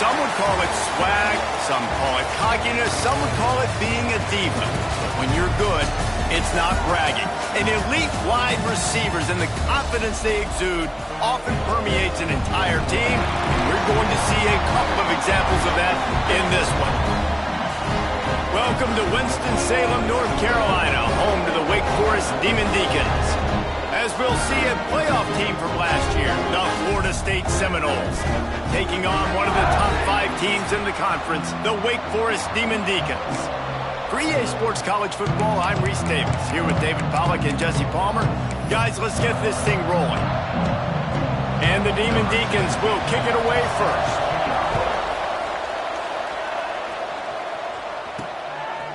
Some would call it swag, some call it cockiness, some would call it being a diva. But when you're good, it's not bragging. And elite wide receivers and the confidence they exude often permeates an entire team. And we're going to see a couple of examples of that in this one. Welcome to Winston-Salem, North Carolina, home to the Wake Forest Demon Deacons. As we'll see, a playoff team from last year, the Florida State Seminoles, taking on one of the top 5 teams in the conference, the Wake Forest Demon Deacons. For EA Sports College Football, I'm Reese Davis, here with David Pollack and Jesse Palmer. Guys, let's get this thing rolling. And the Demon Deacons will kick it away first.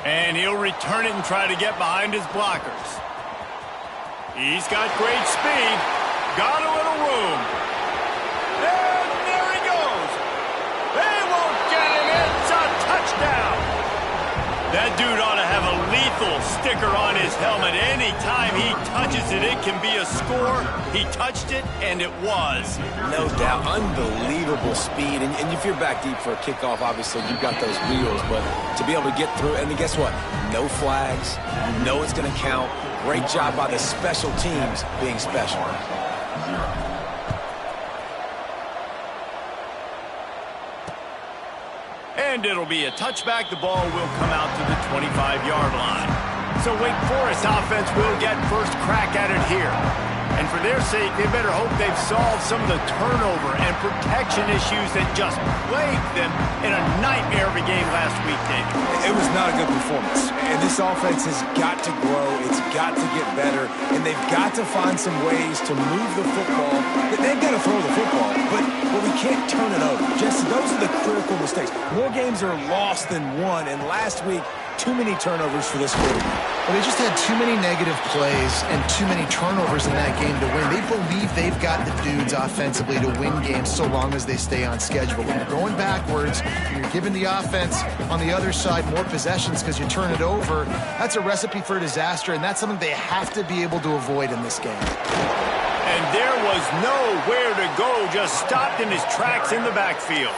And he'll return it and try to get behind his blockers. He's got great speed. Got a little room. And there he goes. They won't get him. It's a touchdown. That dude ought to have a lethal sticker on his helmet. Anytime he touches it, it can be a score. He touched it, and it was. No doubt. Unbelievable speed. And if you're back deep for a kickoff, obviously you've got those wheels. But to be able to get through, and guess what? No flags. You know it's going to count. Great job by the special teams being special. And it'll be a touchback. The ball will come out to the 25-yard line. So Wake Forest offense will get first crack at it here. And for their sake, they better hope they've solved some of the turnover and protection issues that just plagued them in a nightmare of a game last week, David. It was not a good performance. And this offense has got to grow. It's got to get better. And they've got to find some ways to move the football. They've got to throw the football, but we can't turn it over. Jesse, those are the critical mistakes. More games are lost than won. And last week, too many turnovers for this quarterback. Well, they just had too many negative plays and too many turnovers in that game to win. They believe they've got the dudes offensively to win games so long as they stay on schedule. When you're going backwards, and you're giving the offense on the other side more possessions because you turn it over, that's a recipe for disaster, and that's something they have to be able to avoid in this game. And there was nowhere to go, just stopped in his tracks in the backfield.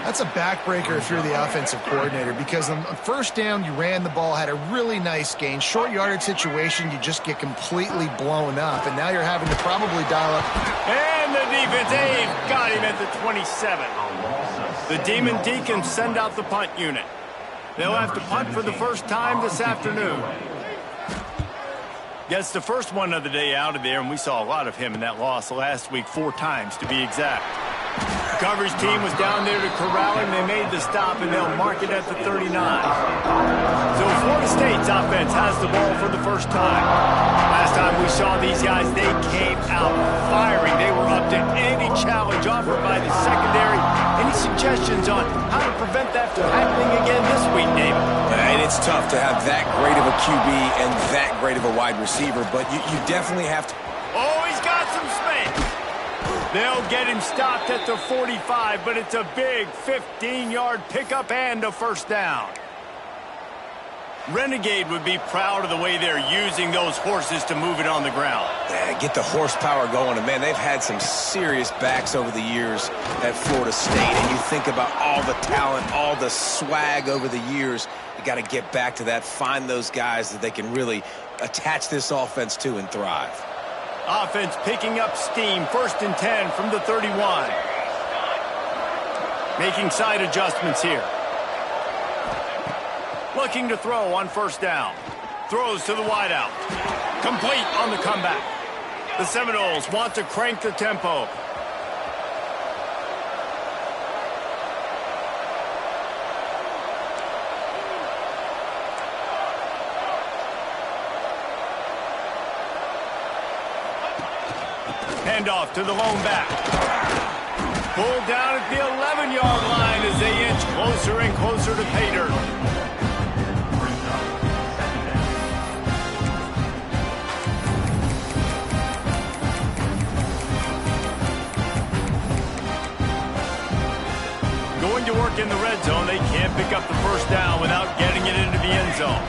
That's a backbreaker if you're the offensive coordinator, because on first down, you ran the ball, had a really nice gain. Short yardage situation, you just get completely blown up, and now you're having to probably dial up. And the defense, they've got him at the 27. The Demon Deacons send out the punt unit. They'll have to punt for the first time this afternoon. Gets the first one of the day out of there, and we saw a lot of him in that loss last week, 4 times to be exact. The coverage team was down there to corral him. They made the stop, and they'll mark it at the 39. So Florida State's offense has the ball for the first time. Last time we saw these guys, they came out firing. They were up to any challenge offered by the secondary. Any suggestions on how to prevent that from happening again this week, David? And it's tough to have that great of a QB and that great of a wide receiver, but you definitely have to. Oh, he's got some space. They'll get him stopped at the 45, but it's a big 15-yard pickup and a first down. Renegade would be proud of the way they're using those horses to move it on the ground. Yeah, get the horsepower going. And, man, they've had some serious backs over the years at Florida State. And you think about all the talent, all the swag over the years. You got to get back to that, find those guys that they can really attach this offense to and thrive. Offense picking up steam. 1st and 10 from the 31. Making side adjustments here. Looking to throw on first down. Throws to the wideout. Complete on the comeback. The Seminoles want to crank the tempo. Handoff to the lone back. Pulled down at the 11-yard line as they inch closer and closer to pay dirt. Going to work in the red zone. They can't pick up the first down without getting it into the end zone.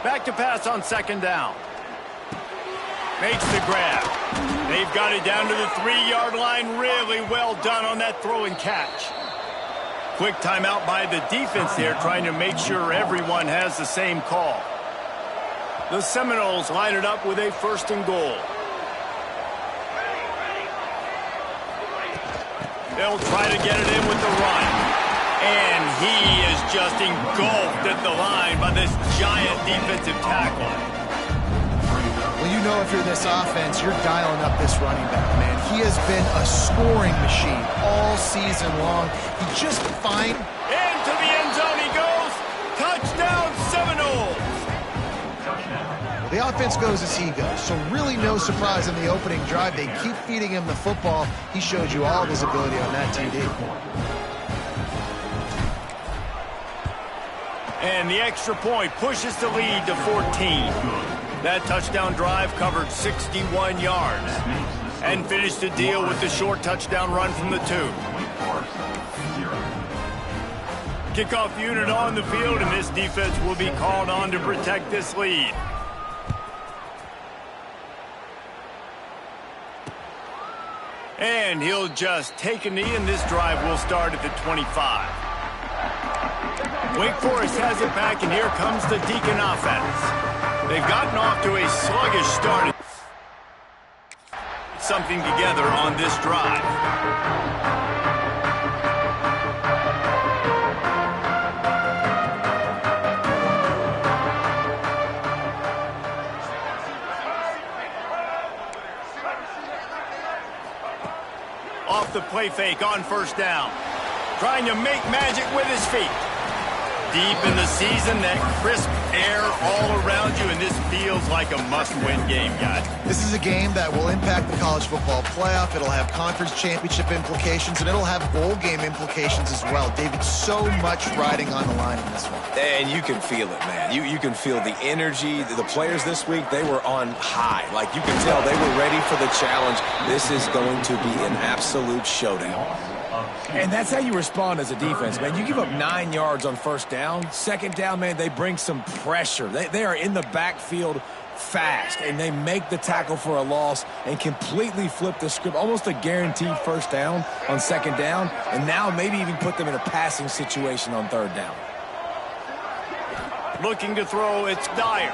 Back to pass on 2nd down. Makes the grab. They've got it down to the 3-yard line. Really well done on that throw and catch. Quick timeout by the defense there, trying to make sure everyone has the same call. The Seminoles line it up with a 1st and goal. They'll try to get it in with the run. And he is just engulfed at the line by this giant defensive tackle. Well, you know if you're this offense, you're dialing up this running back, man. He has been a scoring machine all season long. He just fine. Into the end zone he goes. Touchdown, Seminoles. The offense goes as he goes, so really no surprise in the opening drive. They keep feeding him the football. He showed you all of his ability on that TD. And the extra point pushes the lead to 14. That touchdown drive covered 61 yards and finished the deal with the short touchdown run from the 2. Kickoff unit on the field, and this defense will be called on to protect this lead. And he'll just take a knee, and this drive will start at the 25. Wake Forest has it back, and here comes the Deacon offense. They've gotten off to a sluggish start. Something together on this drive. Off the play fake on 1st down. Trying to make magic with his feet. Deep in the season, that crisp air all around you, and this feels like a must-win game, guys. This is a game that will impact the college football playoff. It'll have conference championship implications, and it'll have bowl game implications as well. David, so much riding on the line in this one. And you can feel it, man. You can feel the energy. The players this week, they were on high. Like, you can tell they were ready for the challenge. This is going to be an absolute showdown. And that's how you respond as a defense, man. You give up 9 yards on 1st down. 2nd down, man, they bring some pressure. They are in the backfield fast, and they make the tackle for a loss and completely flip the script. Almost a guaranteed 1st down on 2nd down, and now maybe even put them in a passing situation on 3rd down. Looking to throw, it's Dyer.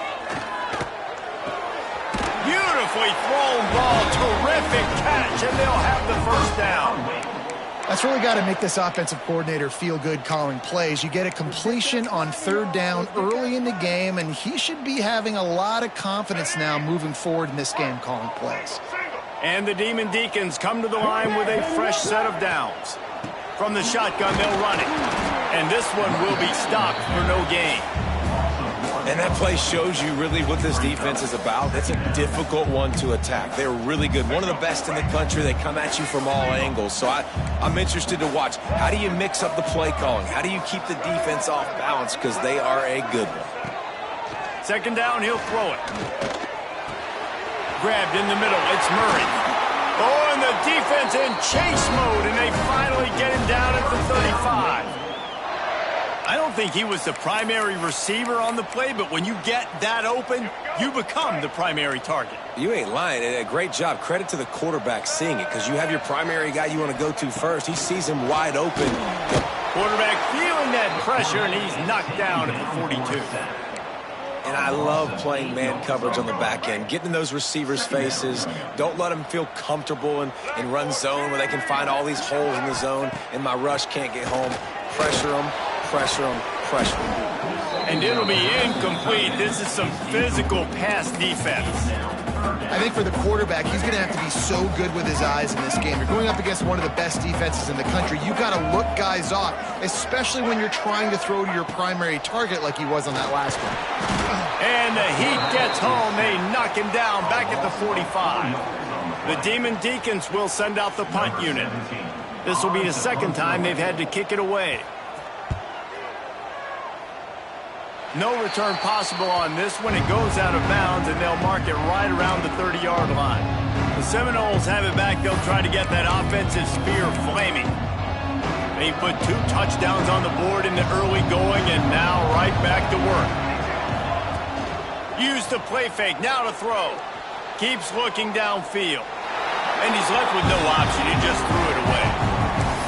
Beautifully thrown ball, terrific catch, and they'll have the 1st down. That's really got to make this offensive coordinator feel good calling plays. You get a completion on 3rd down early in the game, and he should be having a lot of confidence now moving forward in this game calling plays. And the Demon Deacons come to the line with a fresh set of downs. From the shotgun, they'll run it. And this one will be stopped for no gain. And that play shows you really what this defense is about. It's a difficult one to attack. They're really good. One of the best in the country. They come at you from all angles. So I'm interested to watch. How do you mix up the play calling? How do you keep the defense off balance? Because they are a good one. 2nd down, he'll throw it. Grabbed in the middle. It's Murray. Oh, and the defense in chase mode, and they finally get him down at the 35. I don't think he was the primary receiver on the play, but when you get that open, you become the primary target. You ain't lying. A great job. Credit to the quarterback seeing it, because you have your primary guy you want to go to first. He sees him wide open. Quarterback feeling that pressure, and he's knocked down at the 42. And I love playing man coverage on the back end, getting in those receivers' faces. Don't let them feel comfortable in run zone where they can find all these holes in the zone, and my rush can't get home. Pressure them. Pressure them, pressure them. And it'll be incomplete. This is some physical pass defense. I think for the quarterback, he's going to have to be so good with his eyes in this game. You're going up against one of the best defenses in the country. You've got to look guys off, especially when you're trying to throw to your primary target like he was on that last one. And the heat gets home. They knock him down back at the 45. The Demon Deacons will send out the punt unit. This will be the 2nd time they've had to kick it away. No return possible on this one. It goes out of bounds, and they'll mark it right around the 30-yard line. The Seminoles have it back. They'll try to get that offensive spear flaming. They put 2 touchdowns on the board in the early going, and now right back to work. Use the play fake. Now to throw. Keeps looking downfield. and he's left with no option. He just threw it away.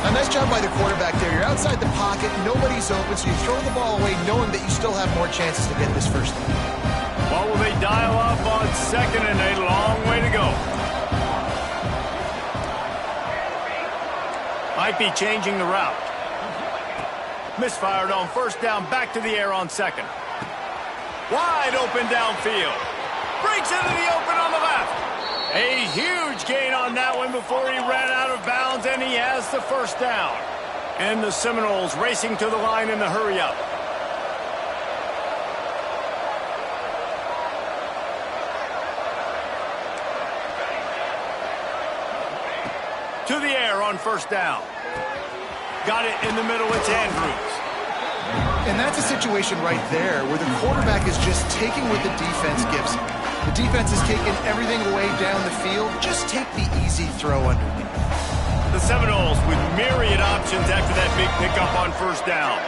A nice job by the quarterback there. You're outside the pocket, nobody's open, so you throw the ball away knowing that you still have more chances to get this first down. Well, will they dial up on 2nd and a long way to go? Might be changing the route. Misfired on 1st down, back to the air on 2nd. Wide open downfield. Breaks into the open on the left. A huge gain on that one before he ran out of bounds, and he has the 1st down. And the Seminoles racing to the line in the hurry-up. To the air on 1st down. Got it in the middle, it's Andrews. And that's a situation right there where the quarterback is just taking what the defense gives him. The defense is taking everything away down the field. Just take the easy throw underneath. The Seminoles with myriad options after that big pickup on 1st down.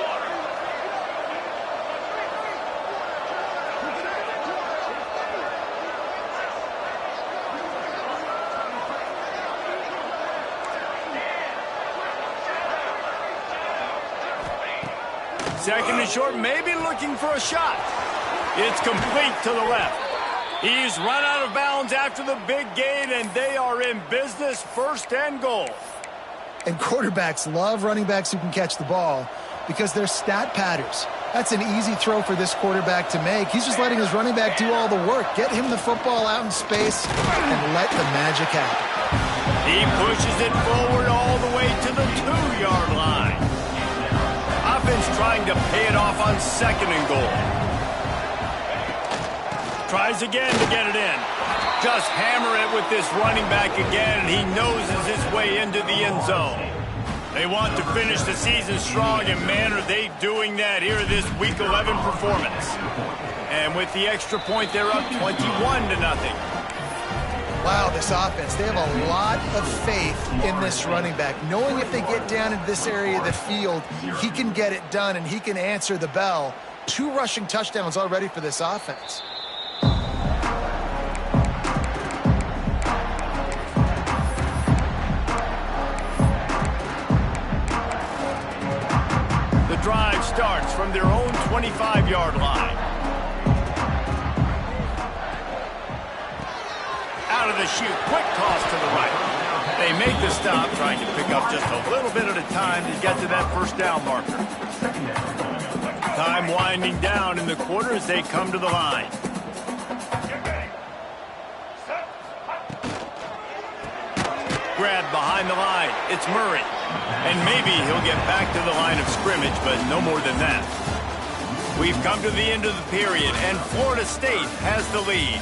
Second and short, maybe looking for a shot. It's complete to the left. He's run out of bounds after the big gain, and they are in business, 1st and goal. And quarterbacks love running backs who can catch the ball because they're stat patters. That's an easy throw for this quarterback to make. He's just letting his running back do all the work. Get him the football out in space and let the magic happen. He pushes it forward all the way to the 2-yard line. Offense trying to pay it off on 2nd and goal. Tries again to get it in. Just hammer it with this running back again, and he noses his way into the end zone. They want to finish the season strong, and man, are they doing that here this Week 11 performance. And with the extra point, they're up 21-0. Wow, this offense, they have a lot of faith in this running back. Knowing if they get down into this area of the field, he can get it done and he can answer the bell. 2 rushing touchdowns already for this offense. The drive starts from their own 25-yard line. Out of the chute, quick toss to the right. They make the stop, trying to pick up just a little bit at a time to get to that 1st down marker. Time winding down in the quarter as they come to the line. Grab behind the line, it's Murray. And maybe he'll get back to the line of scrimmage, but no more than that. We've come to the end of the period, and Florida State has the lead.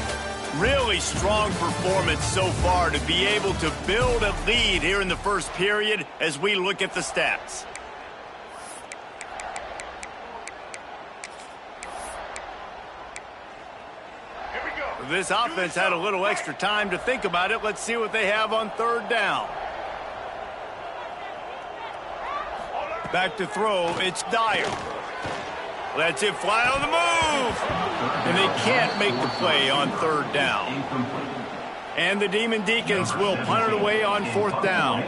Really strong performance so far to be able to build a lead here in the 1st period as we look at the stats. Here we go. This offense had a little extra time to think about it. Let's see what they have on 3rd down. Back to throw, it's Dyer. Lets it fly on the move. And they can't make the play on 3rd down. And the Demon Deacons will punt it away on 4th down.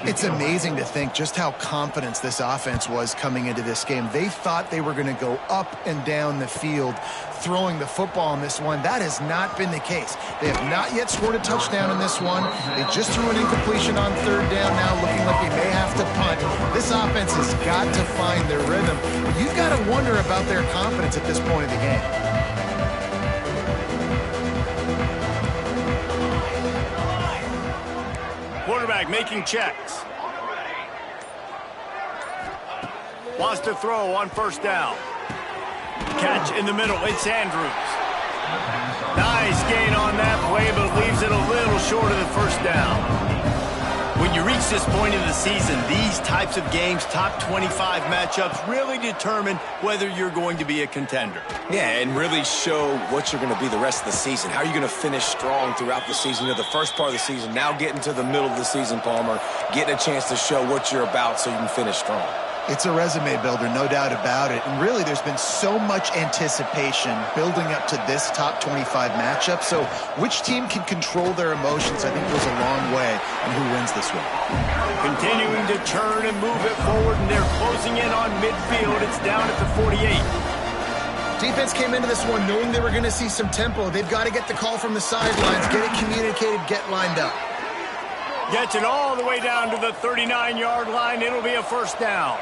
It's amazing to think just how confident this offense was coming into this game. They thought they were going to go up and down the field throwing the football in this one. That has not been the case. They have not yet scored a touchdown in this one. They just threw an incompletion on 3rd down now, looking like they may have to punt. This offense has got to find their rhythm. You've got to wonder about their confidence at this point of the game. Quarterback making checks. Wants to throw on 1st down. Catch in the middle, it's Andrews. Nice gain on that play, but leaves it a little short of the 1st down. When you reach this point in the season, these types of games, top 25 matchups, really determine whether you're going to be a contender. Yeah, and really show what you're going to be the rest of the season. How are you going to finish strong throughout the season? You know, the first part of the season, now getting to the middle of the season, Palmer, getting a chance to show what you're about so you can finish strong. It's a resume builder, no doubt about it. And really, there's been so much anticipation building up to this top 25 matchup. So which team can control their emotions, I think, goes a long way in who wins this one. Continuing to turn and move it forward, and they're closing in on midfield. It's down at the 48. Defense came into this one knowing they were going to see some tempo. They've got to get the call from the sidelines, get it communicated, get lined up. Gets it all the way down to the 39-yard line. It'll be a first down.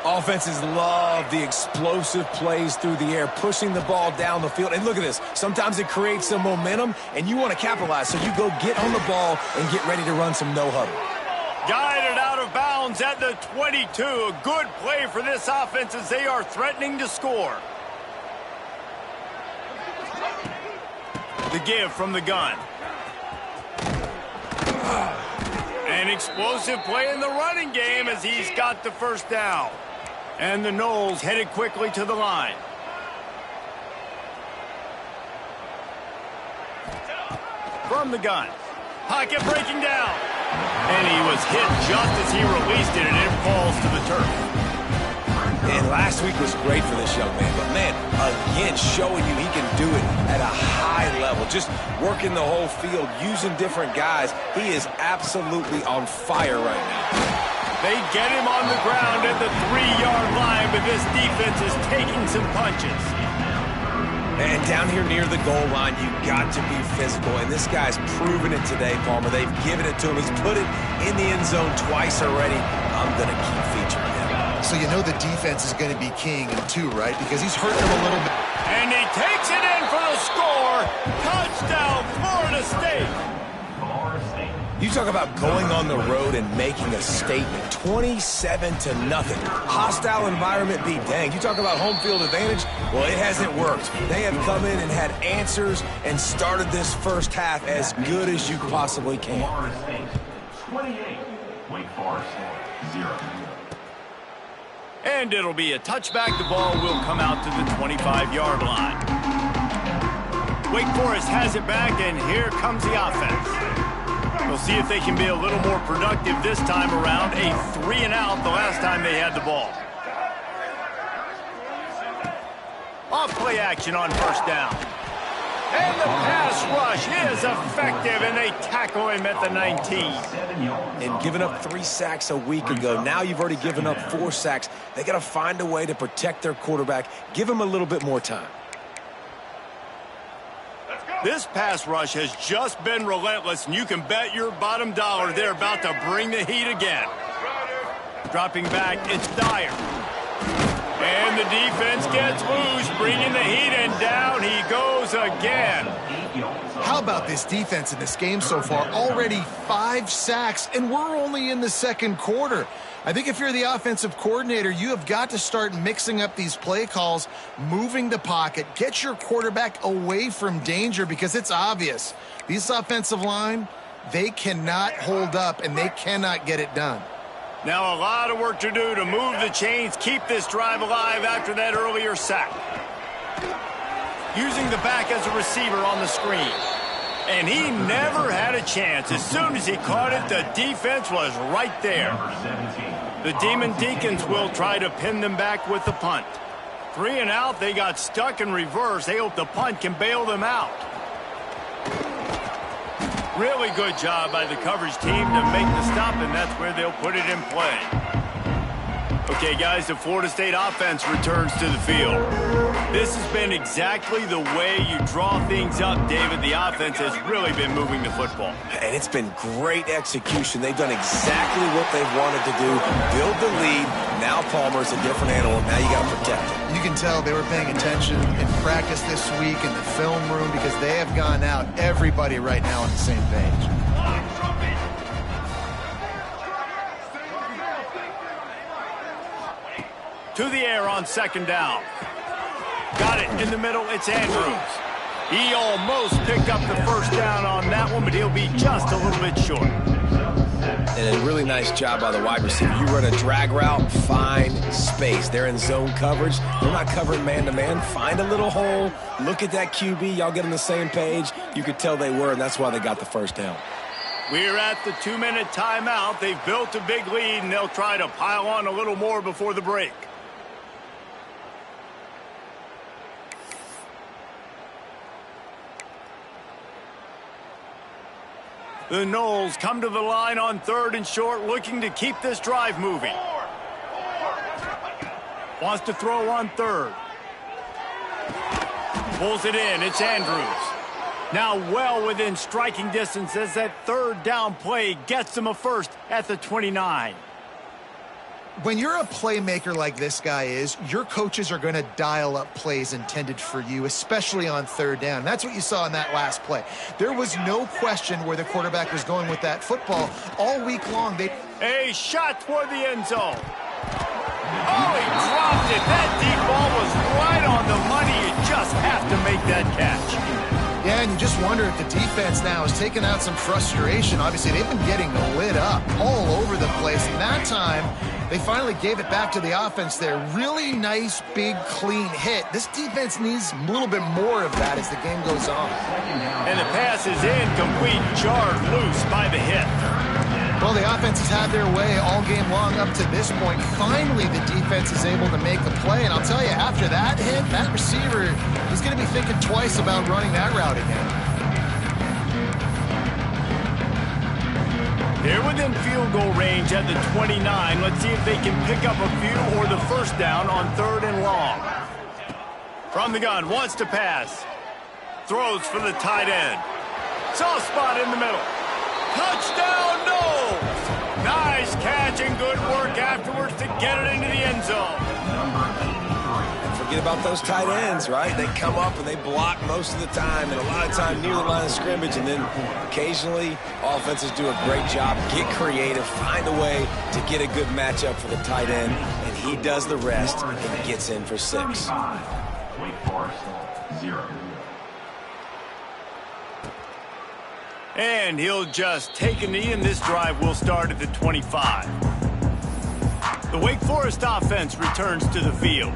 Offenses love the explosive plays through the air, pushing the ball down the field. And look at this. Sometimes it creates some momentum, and you want to capitalize. So you go get on the ball and get ready to run some no-huddle. Guided out of bounds at the 22. A good play for this offense as they are threatening to score. The give from the gun. An explosive play in the running game as he's got the first down. And the Noles headed quickly to the line. From the gun. Pocket breaking down. And he was hit just as he released it, and it falls to the turf. And last week was great for this young man. But, man, again, showing you he can do it at a high level. Just working the whole field, using different guys. He is absolutely on fire right now. They get him on the ground at the 3-yard line, but this defense is taking some punches. And down here near the goal line, you've got to be physical. And this guy's proven it today, Palmer. They've given it to him. He's put it in the end zone twice already. I'm going to keep featuring him. So you know the defense is going to be king too, right? Because he's hurting them a little bit. And he takes it in for the score. Touchdown, Florida State. You talk about going on the road and making a statement. 27-0. Hostile environment be danged. You talk about home field advantage. Well, it hasn't worked. They have come in and had answers and started this first half as good as you possibly can. Florida State 28, Wake Forest 0. And it'll be a touchback. The ball will come out to the 25-yard line. Wake Forest has it back, and here comes the offense. We'll see if they can be a little more productive this time around. A 3-and-out the last time they had the ball. Off play action on first down. And the pass rush is effective, and they tackle him at the 19. And giving up 3 sacks a week ago, now you've already given up 4 sacks. They got to find a way to protect their quarterback. Give him a little bit more time. This pass rush has just been relentless, and you can bet your bottom dollar they're about to bring the heat again. Dropping back, it's Dyer. And the defense gets loose, bringing the heat, and down he goes again. How about this defense in this game so far? Already 5 sacks, and we're only in the second quarter. I think if you're the offensive coordinator, you have got to start mixing up these play calls, moving the pocket, get your quarterback away from danger, because it's obvious. These offensive line, they cannot hold up, and they cannot get it done. Now a lot of work to do to move the chains, keep this drive alive after that earlier sack. Using the back as a receiver on the screen. And he never had a chance. As soon as he caught it, the defense was right there. The Demon Deacons will try to pin them back with the punt. 3-and-out, they got stuck in reverse. They hope the punt can bail them out. Really good job by the coverage team to make the stop, and that's where they'll put it in play. Okay, guys, the Florida State offense returns to the field. This has been exactly the way you draw things up, David. The offense has really been moving the football. And it's been great execution. They've done exactly what they've wanted to do. Build the lead. Now Palmer's a different animal. Now you got to protect him. You can tell they were paying attention in practice this week in the film room, because they have gone out, everybody right now on the same page. To the air on second down. Got it in the middle. It's Andrews. He almost picked up the first down on that one, but he'll be just a little bit short. And a really nice job by the wide receiver. You run a drag route, find space. They're in zone coverage. They're not covering man-to-man. Find a little hole. Look at that QB. Y'all get on the same page. You could tell they were, and that's why they got the first down. We're at the 2-minute timeout. They've built a big lead, and they'll try to pile on a little more before the break. The Noles come to the line on 3rd and short, looking to keep this drive moving. Wants to throw on 3rd. Pulls it in. It's Andrews. Now well within striking distance as that 3rd down play gets him a first at the 29. When you're a playmaker like this guy is, your coaches are going to dial up plays intended for you, especially on 3rd down. That's what you saw in that last play. There was no question where the quarterback was going with that football. All week long, a shot toward the end zone. Oh, he dropped it. That deep ball was right on the money. You just have to make that catch. Yeah, and you just wonder if the defense now has taken out some frustration. Obviously, they've been getting lit up all over the place. And that time, they finally gave it back to the offense there. Really nice, big, clean hit. This defense needs a little bit more of that as the game goes on. And the pass is incomplete, jarred loose by the hit. Well, the offense has had their way all game long up to this point. Finally, the defense is able to make the play. And I'll tell you, after that hit, that receiver is going to be thinking twice about running that route again. They're within field goal range at the 29. Let's see if they can pick up a few or the first down on 3rd and long. From the gun, wants to pass. Throws for the tight end. Soft spot in the middle. Touchdown, Noles! Nice catch and good work afterwards to get it into the end zone. Forget about those tight ends, right? They come up and they block most of the time, and a lot of time near the line of scrimmage, and then occasionally offenses do a great job, get creative, find a way to get a good matchup for the tight end, and he does the rest and gets in for 6. Wake Forest, 0. And he'll just take a knee, and this drive will start at the 25. The Wake Forest offense returns to the field.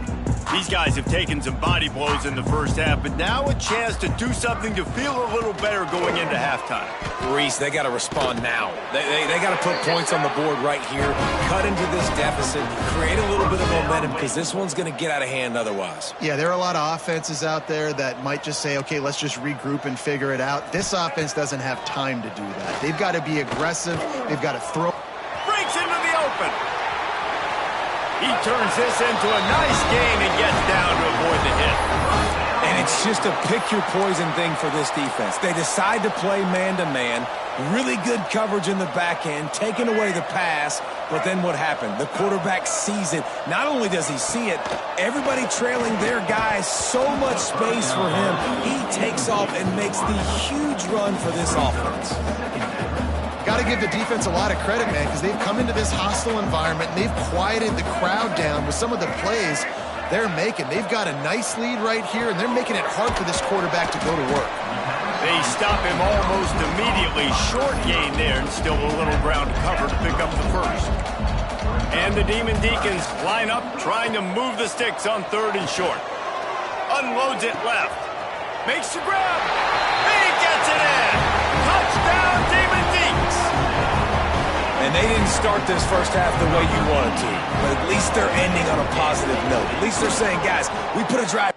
These guys have taken some body blows in the first half, but now a chance to do something to feel a little better going into halftime. Reese, they got to respond now. They got to put points on the board right here, cut into this deficit, create a little bit of momentum, because this one's going to get out of hand otherwise. Yeah, there are a lot of offenses out there that might just say, okay, let's just regroup and figure it out. This offense doesn't have time to do that. They've got to be aggressive. They've got to throw. Breaks into the open. He turns this into a nice gain and gets down to avoid the hit. And it's just a pick-your-poison thing for this defense. They decide to play man-to-man, really good coverage in the back end, taking away the pass, but then what happened? The quarterback sees it. Not only does he see it, everybody trailing their guy, so much space for him. He takes off and makes the huge run for this offense. Got to give the defense a lot of credit, man, because they've come into this hostile environment and they've quieted the crowd down with some of the plays they're making. They've got a nice lead right here, and they're making it hard for this quarterback to go to work. They stop him almost immediately. Short gain there, and still a little ground to cover to pick up the first. And the Demon Deacons line up, trying to move the sticks on 3rd and short. Unloads it left. Makes the grab. He gets it in. Touchdown, Demon Deacons. And they didn't start this first half the way you wanted to, but at least they're ending on a positive note. At least they're saying, guys, we put a drive.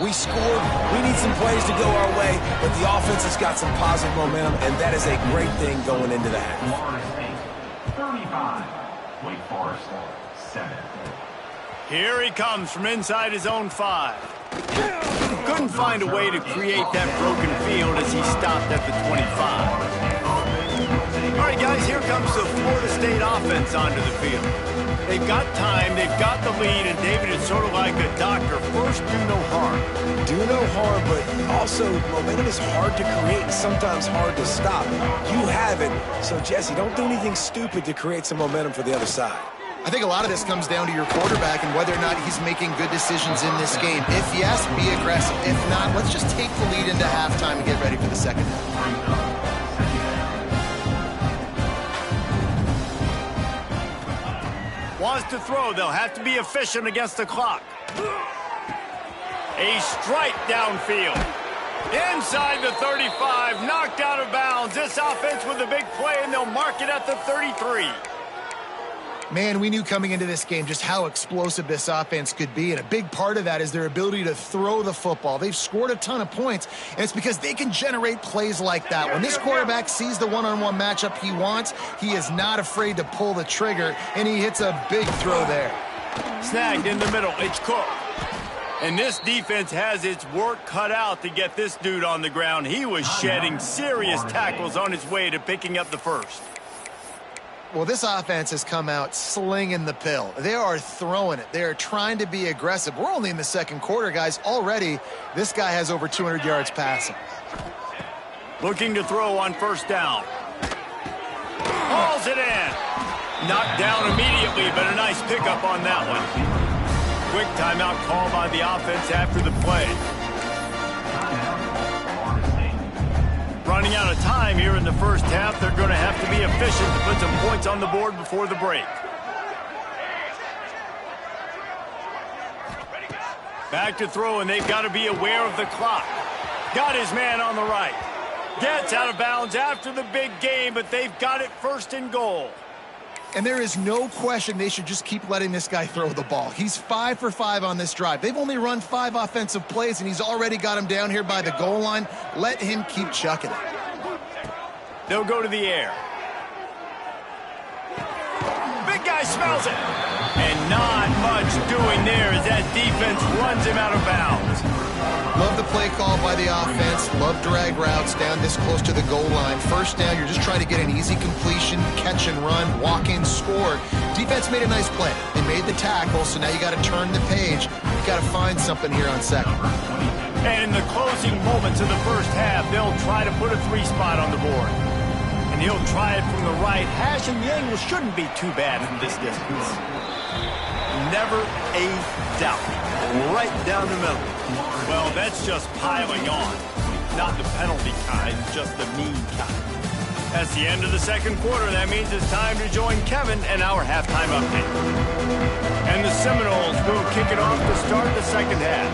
We scored. We need some plays to go our way, but the offense has got some positive momentum, and that is a great thing going into the half. Florida State, 35. Wake Forest, 7. Here he comes from inside his own 5. Couldn't find a way to create that broken field as he stopped at the 25. All right, guys, here comes the Florida State offense onto the field. They've got time, they've got the lead, and David is sort of like a doctor. First, do no harm. Do no harm, but also momentum is hard to create and sometimes hard to stop. You have it, so Jesse, don't do anything stupid to create some momentum for the other side. I think a lot of this comes down to your quarterback and whether or not he's making good decisions in this game. If yes, be aggressive. If not, let's just take the lead into halftime and get ready for the second half. wants to throw. They'll have to be efficient against the clock. A strike downfield. Inside the 35, knocked out of bounds. This offense with a big play, and they'll mark it at the 33. Man, we knew coming into this game just how explosive this offense could be, and a big part of that is their ability to throw the football. They've scored a ton of points, and it's because they can generate plays like that. When this quarterback sees the one-on-one matchup he wants, he is not afraid to pull the trigger, and he hits a big throw there. Snagged in the middle. It's Cook. And this defense has its work cut out to get this dude on the ground. He was shedding serious tackles on his way to picking up the first. Well, this offense has come out slinging the pill. They are throwing it. They are trying to be aggressive. We're only in the second quarter, guys. Already, this guy has over 200 yards passing. Looking to throw on first down. Hauls it in. Knocked down immediately, but a nice pickup on that one. Quick timeout call by the offense after the play. Running out of time here in the first half. They're going to have to be efficient to put some points on the board before the break. Back to throw, and they've got to be aware of the clock. Got his man on the right. Gets out of bounds after the big game, but they've got it first and goal. And there is no question they should just keep letting this guy throw the ball. He's 5 for 5 on this drive. They've only run 5 offensive plays, and he's already got him down here by the goal line. Let him keep chucking it. They'll go to the air. Big guy smells it. And not much doing there as that defense runs him out of bounds. Love the play call by the offense. Love drag routes down this close to the goal line. First down, you're just trying to get an easy completion, catch and run, walk in, score. Defense made a nice play. They made the tackle, so now you got to turn the page. You got to find something here on second. And in the closing moments of the first half, they'll try to put a 3-spot on the board. And he'll try it from the right. Hashim Yang shouldn't be too bad from this distance. Never a doubt. Right down the middle. Well, that's just piling on. Not the penalty kind, just the mean kind. That's the end of the second quarter. That means it's time to join Kevin and our halftime update. And the Seminoles will kick it off to start the second half.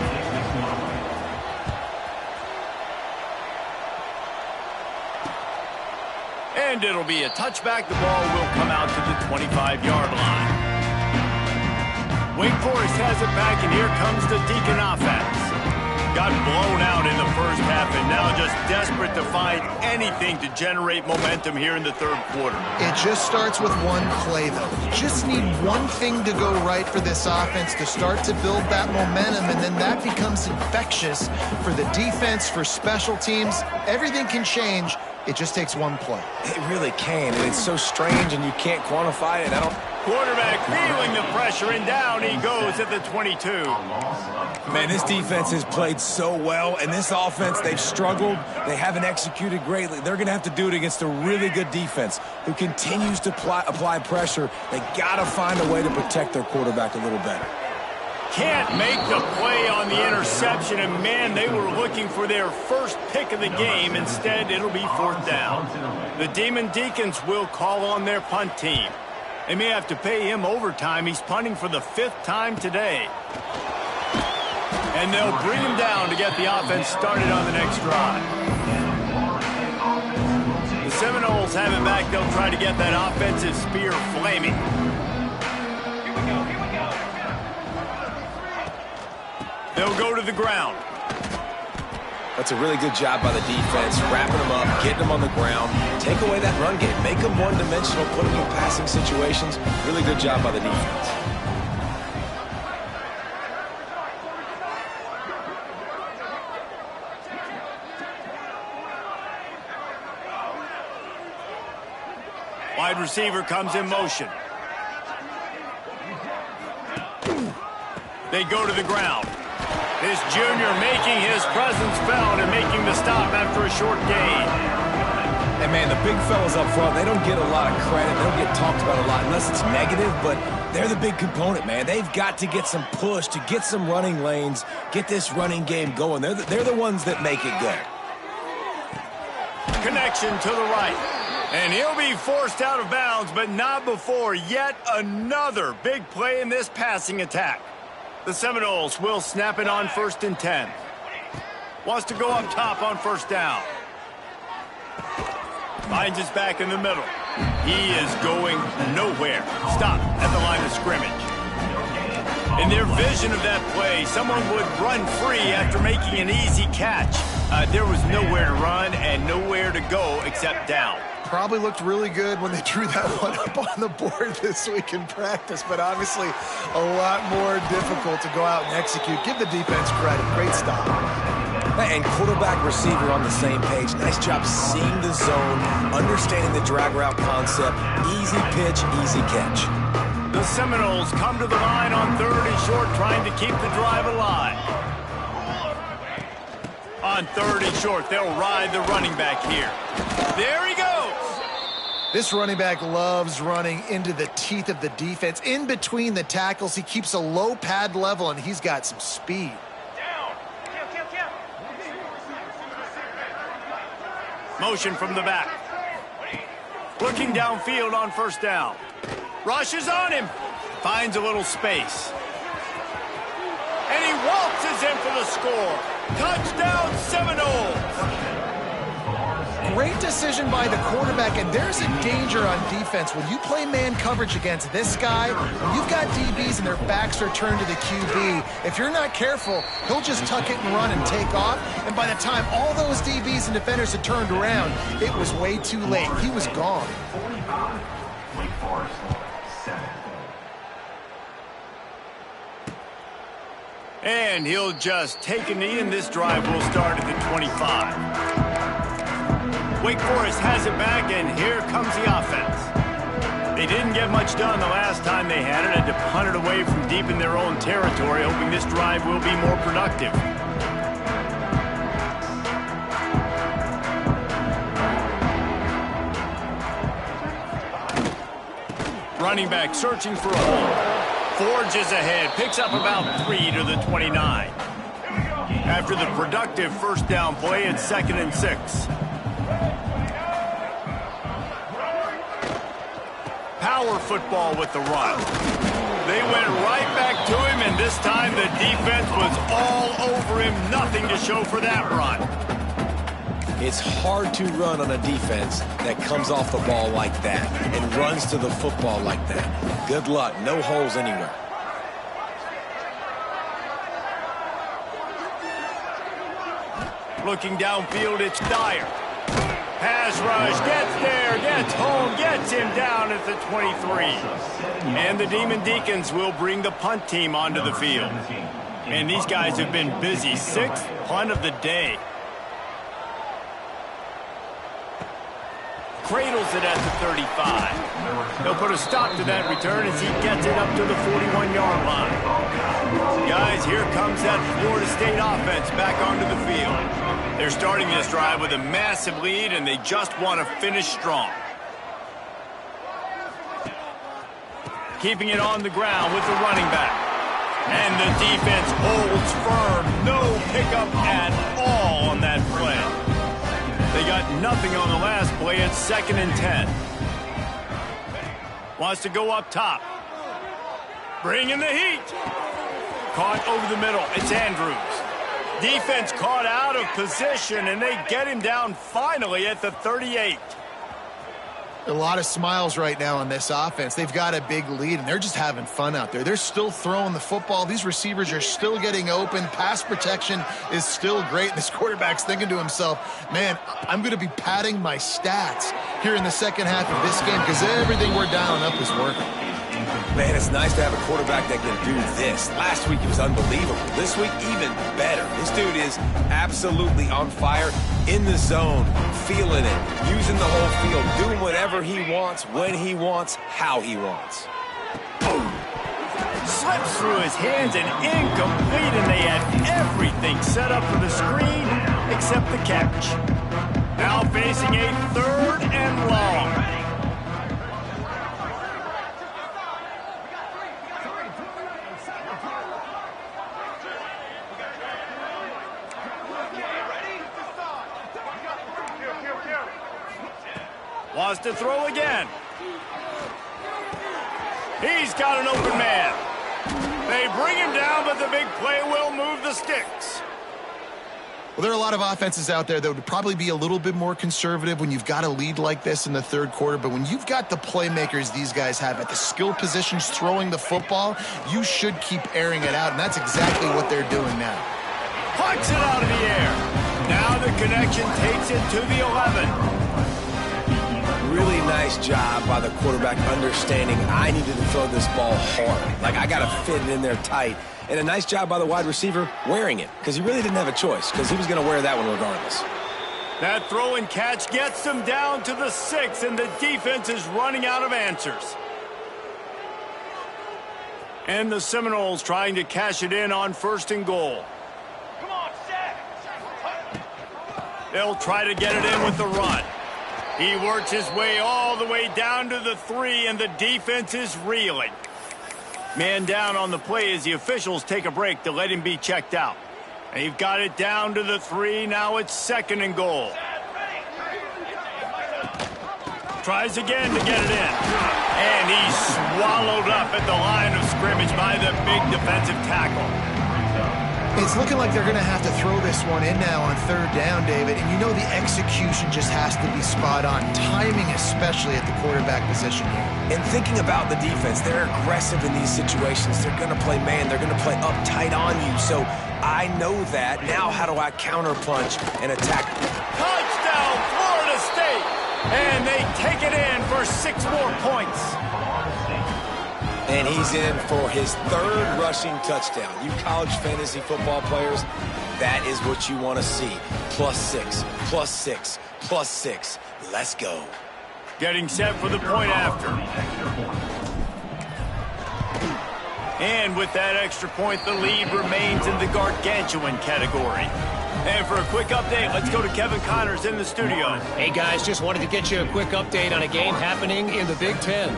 And it'll be a touchback. The ball will come out to the 25-yard line. Wake Forest has it back, and here comes the Deacon offense. Got blown out in the first half, and now just desperate to find anything to generate momentum here in the third quarter. It just starts with one play, though. Just need one thing to go right for this offense to start to build that momentum, and then that becomes infectious for the defense, for special teams. Everything can change. It just takes one play. It really can, and it's so strange, and you can't quantify it. Quarterback feeling the pressure, and down he goes at the 22. Man, this defense has played so well, and this offense, they've struggled. They haven't executed greatly. They're going to have to do it against a really good defense who continues to apply pressure. They got to find a way to protect their quarterback a little better. Can't make the play on the interception, and man, they were looking for their first pick of the game. Instead, it'll be fourth down. The Demon Deacons will call on their punt team. They may have to pay him overtime. He's punting for the 5th time today. And they'll bring him down to get the offense started on the next drive. The Seminoles have it back. They'll try to get that offensive spear flaming. They'll go to the ground. That's a really good job by the defense, wrapping them up, getting them on the ground. Take away that run game. Make them one-dimensional, put them in passing situations. Really good job by the defense. Wide receiver comes in motion. They go to the ground. This junior making his presence felt and making the stop after a short gain. And, man, the big fellas up front, they don't get a lot of credit. They don't get talked about a lot unless it's negative, but they're the big component, man. They've got to get some push to get some running lanes, get this running game going. They're the ones that make it go. Connection to the right. And he'll be forced out of bounds, but not before yet another big play in this passing attack. The Seminoles will snap it on 1st and 10. Wants to go up top on 1st down. Finds his back in the middle. He is going nowhere. Stop at the line of scrimmage. In their vision of that play, someone would run free after making an easy catch. There was nowhere to run and nowhere to go except down. Probably looked really good when they drew that one up on the board this week in practice, but obviously a lot more difficult to go out and execute. Give the defense credit. Great stop. And quarterback receiver on the same page. Nice job seeing the zone, understanding the drag route concept. Easy pitch, easy catch. The Seminoles come to the line on 3rd and short, trying to keep the drive alive. On 3rd and short, they'll ride the running back here. There he goes. This running back loves running into the teeth of the defense. In between the tackles, he keeps a low pad level, and he's got some speed. Motion from the back. Looking downfield on 1st down. Rushes on him. Finds a little space. And he waltzes in for the score. Touchdown Seminoles. Great decision by the quarterback, and there's a danger on defense. When you play man coverage against this guy, when you've got DBs and their backs are turned to the QB, if you're not careful, he'll just tuck it and run and take off. And by the time all those DBs and defenders had turned around, it was way too late. He was gone. Wake Forest, 7. And he'll just take a knee, and this drive will start at the 25. Wake Forest has it back, and here comes the offense. They didn't get much done the last time they had it. Had to punt it away from deep in their own territory, hoping this drive will be more productive. Running back searching for a hole. Forges ahead, picks up about 3 to the 29. After the productive 1st down play, it's 2nd and 6. Power football with the run. They went right back to him, and this time the defense was all over him. Nothing to show for that run. It's hard to run on a defense that comes off the ball like that and runs to the football like that. Good luck. No holes anywhere. Looking downfield, it's Dyer. Pass rush, gets there, gets home, gets him down at the 23. And the Demon Deacons will bring the punt team onto the field. And these guys have been busy. 6th punt of the day. Cradles it at the 35. They'll put a stop to that return as he gets it up to the 41-yard line. Guys, here comes that Florida State offense back onto the field. They're starting this drive with a massive lead, and they just want to finish strong. Keeping it on the ground with the running back. And the defense holds firm. No pickup at all on that play. They got nothing on the last play. It's 2nd and 10. Wants to go up top. Bringing the heat. Caught over the middle. It's Andrews. Defense caught out of position, and they get him down finally at the 38. A lot of smiles right now on this offense. They've got a big lead, and they're just having fun out there. They're still throwing the football. These receivers are still getting open. Pass protection is still great. This quarterback's thinking to himself, man, I'm going to be padding my stats here in the second half of this game because everything we're dialing up is working. Man, it's nice to have a quarterback that can do this. Last week, it was unbelievable. This week, even better. This dude is absolutely on fire, in the zone, feeling it, using the whole field, doing whatever he wants, when he wants, how he wants. Slips through his hands and incomplete, and they had everything set up for the screen except the catch. Now facing a 3rd and long. Wants to throw again. He's got an open man. They bring him down, but the big play will move the sticks. Well, there are a lot of offenses out there that would probably be a little bit more conservative when you've got a lead like this in the third quarter. But when you've got the playmakers these guys have at the skill positions throwing the football, you should keep airing it out, and that's exactly what they're doing now. Pucks it out of the air. Now the connection takes it to the 11. Really nice job by the quarterback understanding I needed to throw this ball hard. Like, I got to fit it in there tight. And a nice job by the wide receiver wearing it, because he really didn't have a choice, because he was going to wear that one regardless. That throw and catch gets them down to the 6, and the defense is running out of answers. And the Seminoles trying to cash it in on 1st and goal. Come on, Zach. They'll try to get it in with the run. He works his way all the way down to the 3, and the defense is reeling. Man down on the play as the officials take a break to let him be checked out. They've got it down to the 3. Now it's 2nd and goal. Tries again to get it in. And he's swallowed up at the line of scrimmage by the big defensive tackle. It's looking like they're going to have to throw this one in now on 3rd down, David. And you know the execution just has to be spot on. Timing especially at the quarterback position here. And thinking about the defense, they're aggressive in these situations. They're going to play man. They're going to play uptight on you. So I know that. Now how do I counterpunch and attack? Touchdown, Florida State! And they take it in for 6 more points. And he's in for his 3rd rushing touchdown. You college fantasy football players, that is what you want to see. +6, +6, +6. Let's go. Getting set for the point after. And with that extra point, the lead remains in the gargantuan category. And for a quick update, let's go to Kevin Connors in the studio. Hey, guys, just wanted to get you a quick update on a game happening in the Big Ten.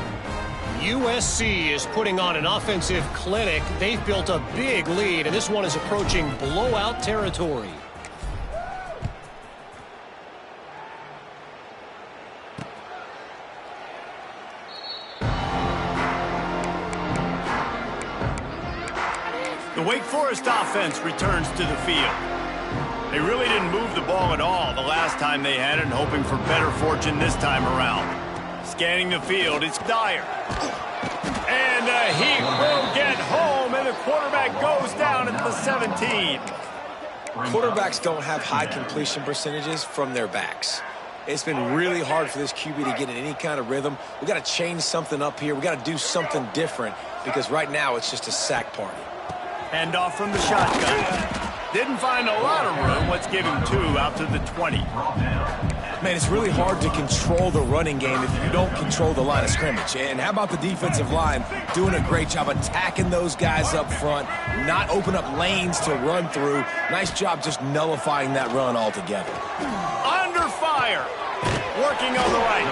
USC is putting on an offensive clinic. They've built a big lead, and this one is approaching blowout territory. The Wake Forest offense returns to the field. They really didn't move the ball at all the last time they had it, and hoping for better fortune this time around. Scanning the field, it's Dyer. And the Heat will get home, and the quarterback goes down at the 17. Quarterbacks don't have high completion percentages from their backs. It's been really hard for this QB to get in any kind of rhythm. We've got to change something up here. We've got to do something different, because right now it's just a sack party. Handoff from the shotgun. Didn't find a lot of room. Let's give him 2 out to the 20. Man, it's really hard to control the running game if you don't control the line of scrimmage. And how about the defensive line doing a great job attacking those guys up front, not open up lanes to run through. Nice job just nullifying that run altogether. Under fire. Working on the right.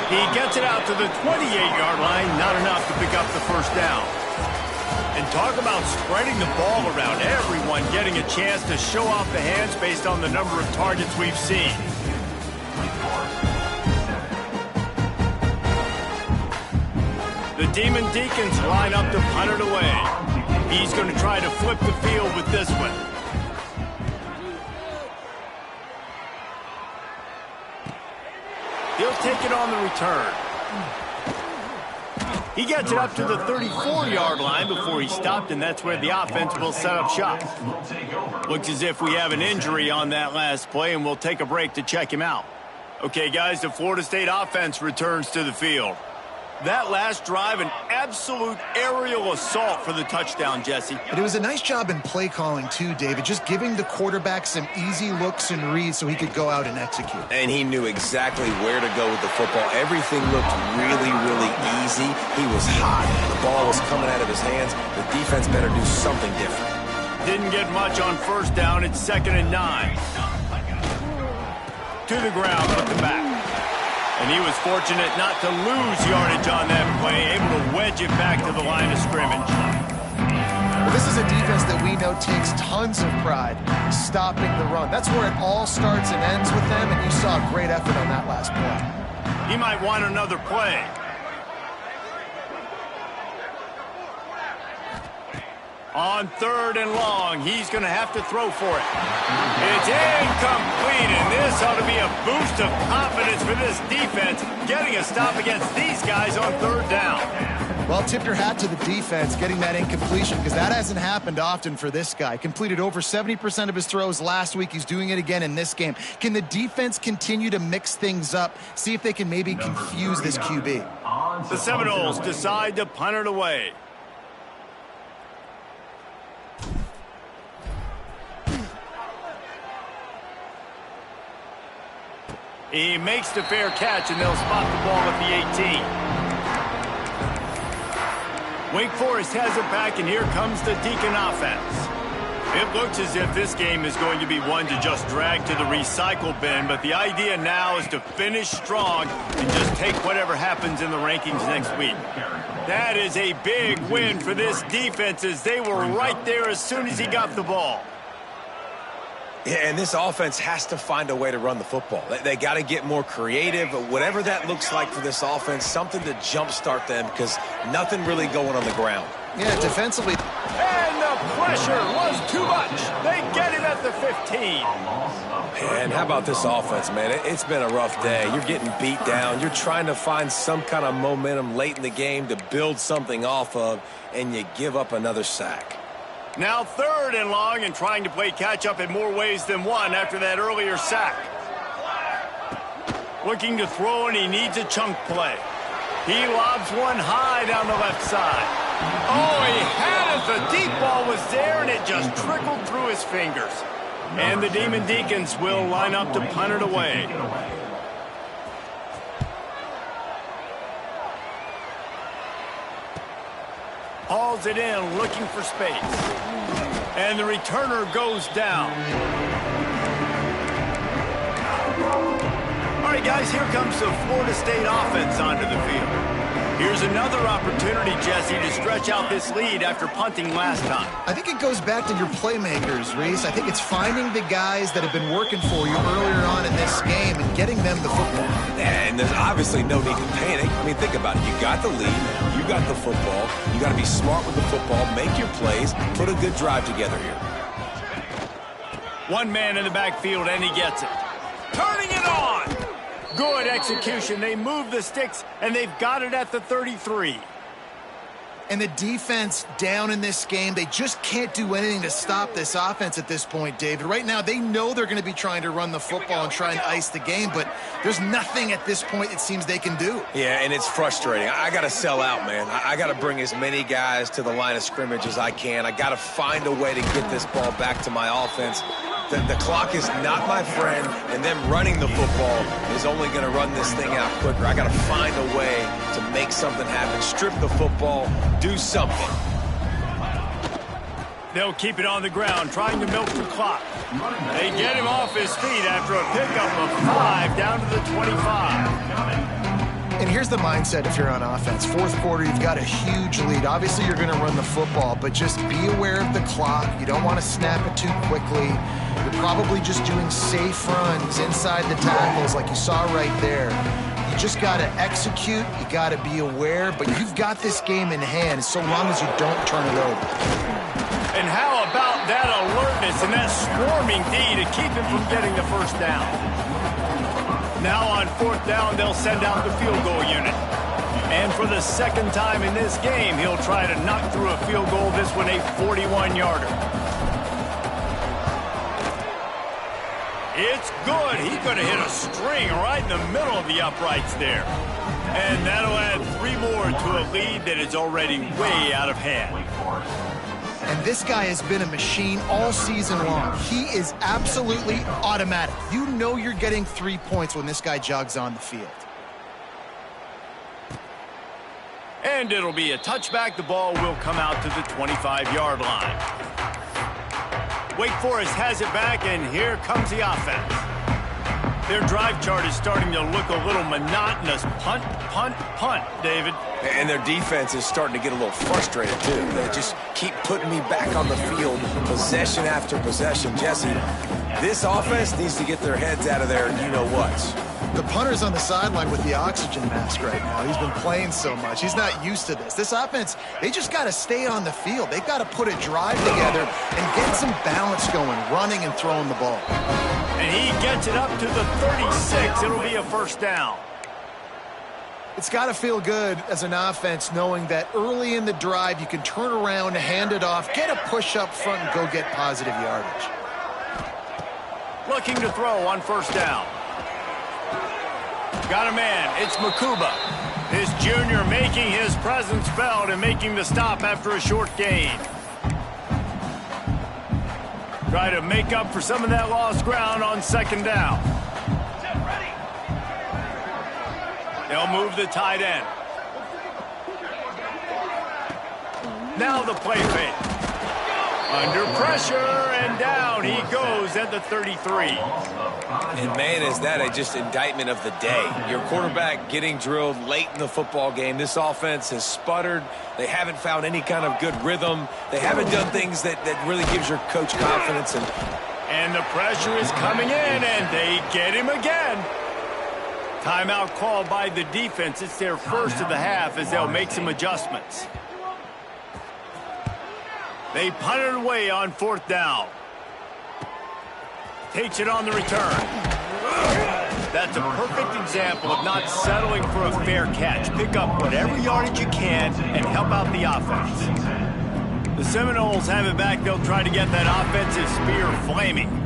He gets it out to the 28-yard line. Not enough to pick up the 1st down. And talk about spreading the ball around. Everyone getting a chance to show off the hands based on the number of targets we've seen. The Demon Deacons line up to punt it away. He's going to try to flip the field with this one. He'll take it on the return. He gets it up to the 34-yard line before he stopped, and that's where the offense will set up shop. Looks as if we have an injury on that last play, and we'll take a break to check him out. Okay, guys, the Florida State offense returns to the field. That last drive, an absolute aerial assault for the touchdown, Jesse. But it was a nice job in play calling, too, David, just giving the quarterback some easy looks and reads so he could go out and execute. And he knew exactly where to go with the football. Everything looked really, really easy. He was hot. The ball was coming out of his hands. The defense better do something different. Didn't get much on 1st down. It's 2nd and 9. To the ground with the back. And he was fortunate not to lose yardage on that play, able to wedge it back to the line of scrimmage. Well, this is a defense that we know takes tons of pride stopping the run. That's where it all starts and ends with them, and you saw a great effort on that last play. He might want another play. On 3rd and long, he's going to have to throw for it. It's incomplete, and this ought to be a boost of confidence for this defense, getting a stop against these guys on 3rd down. Well, tip your hat to the defense getting that incompletion, because that hasn't happened often for this guy. Completed over 70% of his throws last week. He's doing it again in this game. Can the defense continue to mix things up, see if they can maybe confuse this QB? The Seminoles decide to punt it away. He makes the fair catch, and they'll spot the ball at the 18. Wake Forest has it back, and here comes the Deacon offense. It looks as if this game is going to be one to just drag to the recycle bin, but the idea now is to finish strong and just take whatever happens in the rankings next week. That is a big win for this defense, as they were right there as soon as he got the ball. Yeah, and this offense has to find a way to run the football. They got to get more creative, whatever that looks like for this offense, something to jumpstart them, because nothing really going on the ground. Yeah, defensively. And the pressure was too much. They get him at the 15. And how about this offense, man? It's been a rough day. You're getting beat down. You're trying to find some kind of momentum late in the game to build something off of, and you give up another sack. Now 3rd and long, and trying to play catch-up in more ways than one after that earlier sack. Looking to throw, and he needs a chunk play. He lobs one high down the left side. Oh, he had it. The deep ball was there, and it just trickled through his fingers. And the Demon Deacons will line up to punt it away. Hauls it in, looking for space. And the returner goes down. All right, guys, here comes the Florida State offense onto the field. Here's another opportunity, Jesse, to stretch out this lead after punting last time. I think it goes back to your playmakers, Reese. I think it's finding the guys that have been working for you earlier on in this game and getting them the football. And there's obviously no need to panic. I mean, think about it. You got the lead. You got the football. You got to be smart with the football. Make your plays. Put a good drive together here. One man in the backfield, and he gets it. Turning it on. Good execution. They move the sticks, and they've got it at the 33. And the defense down in this game, they just can't do anything to stop this offense at this point, David. Right now, they know they're going to be trying to run the football and try and ice the game, but there's nothing at this point it seems they can do. Yeah, and it's frustrating. I got to sell out, man. I got to bring as many guys to the line of scrimmage as I can. I got to find a way to get this ball back to my offense. The clock is not my friend, and them running the football is only going to run this thing out quicker. I got to find a way to make something happen. Strip the football, do something. They'll keep it on the ground, trying to milk the clock. They get him off his feet after a pickup of 5 down to the 25. And here's the mindset if you're on offense. Fourth quarter, you've got a huge lead. Obviously, you're going to run the football, but just be aware of the clock. You don't want to snap it too quickly. You're probably just doing safe runs inside the tackles like you saw right there. You just got to execute. You got to be aware, but you've got this game in hand so long as you don't turn it over. And how about that alertness and that swarming D to keep him from getting the first down? Now on 4th down, they'll send out the field goal unit. And for the second time in this game, he'll try to knock through a field goal, this one a 41-yarder. It's good. He's going to hit a string right in the middle of the uprights there. And that'll add 3 more to a lead that is already way out of hand. And this guy has been a machine all season long. He is absolutely automatic. You know you're getting 3 points when this guy jogs on the field. And it'll be a touchback. The ball will come out to the 25-yard line. Wake Forest has it back, and here comes the offense. Their drive chart is starting to look a little monotonous. Punt, punt, punt, David. And their defense is starting to get a little frustrated, too. They just keep putting me back on the field, possession after possession. Jesse, this offense needs to get their heads out of their you-know-whats. The punter's on the sideline with the oxygen mask right now. He's been playing so much. He's not used to this. This offense, they just got to stay on the field. They've got to put a drive together and get some balance going, running and throwing the ball. And he gets it up to the 36. It'll be a first down. It's got to feel good as an offense knowing that early in the drive you can turn around, hand it off, get a push up front, and go get positive yardage. Looking to throw on first down. Got a man. It's Makuba. His junior making his presence felt and making the stop after a short gain. Try to make up for some of that lost ground on second down. They'll move the tight end. Now the play fake. Under pressure, and down he goes at the 33. And, man, is that just indictment of the day. Your quarterback getting drilled late in the football game. This offense has sputtered. They haven't found any kind of good rhythm. They haven't done things that really gives your coach confidence. And the pressure is coming in, and they get him again. Timeout called by the defense. It's their first of the half as they'll make some adjustments. They punt it away on fourth down. Takes it on the return. That's a perfect example of not settling for a fair catch. Pick up whatever yardage you can and help out the offense. The Seminoles have it back. They'll try to get that offensive spear flaming.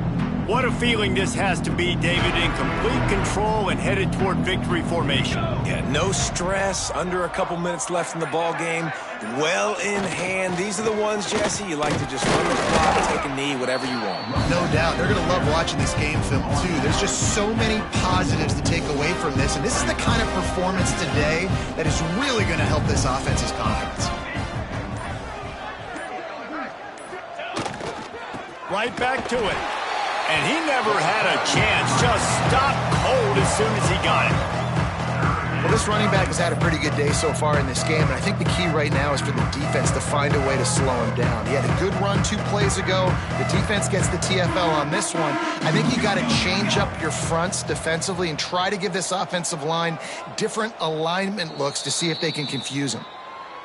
What a feeling this has to be, David, in complete control and headed toward victory formation. Yeah, no stress, under a couple minutes left in the ball game, well in hand. These are the ones, Jesse, you like to just run the clock, take a knee, whatever you want. No doubt. They're going to love watching this game film, too. There's just so many positives to take away from this, and this is the kind of performance today that is really going to help this offense's confidence. Right back to it. And he never had a chance. Just stopped cold as soon as he got it. Well, this running back has had a pretty good day so far in this game, and I think the key right now is for the defense to find a way to slow him down. He had a good run 2 plays ago. The defense gets the TFL on this one. I think you got to change up your fronts defensively and try to give this offensive line different alignment looks to see if they can confuse him.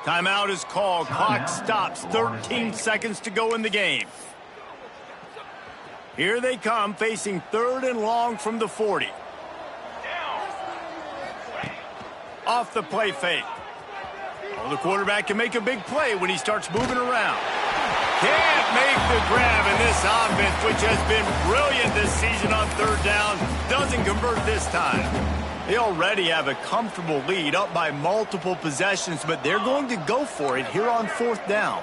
Timeout is called. Clock stops. 13 seconds to go in the game. Here they come, facing 3rd and long from the 40. Off the play fake. Oh, the quarterback can make a big play when he starts moving around. Can't make the grab, and this offense, which has been brilliant this season on 3rd down, doesn't convert this time. They already have a comfortable lead, up by multiple possessions, but they're going to go for it here on 4th down.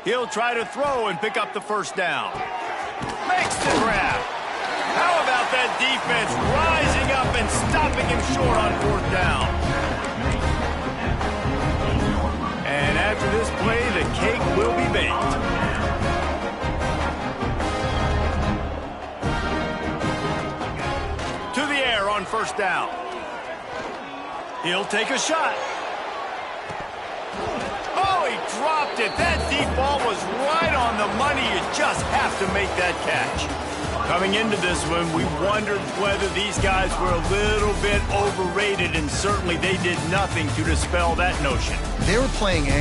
He'll try to throw and pick up the first down. Makes the grab. How about that defense rising up and stopping him short on 4th down? And after this play, the cake will be baked. To the air on 1st down. He'll take a shot. Dropped it. That deep ball was right on the money. You just have to make that catch. Coming into this one, we wondered whether these guys were a little bit overrated, and certainly they did nothing to dispel that notion. They were playing angry.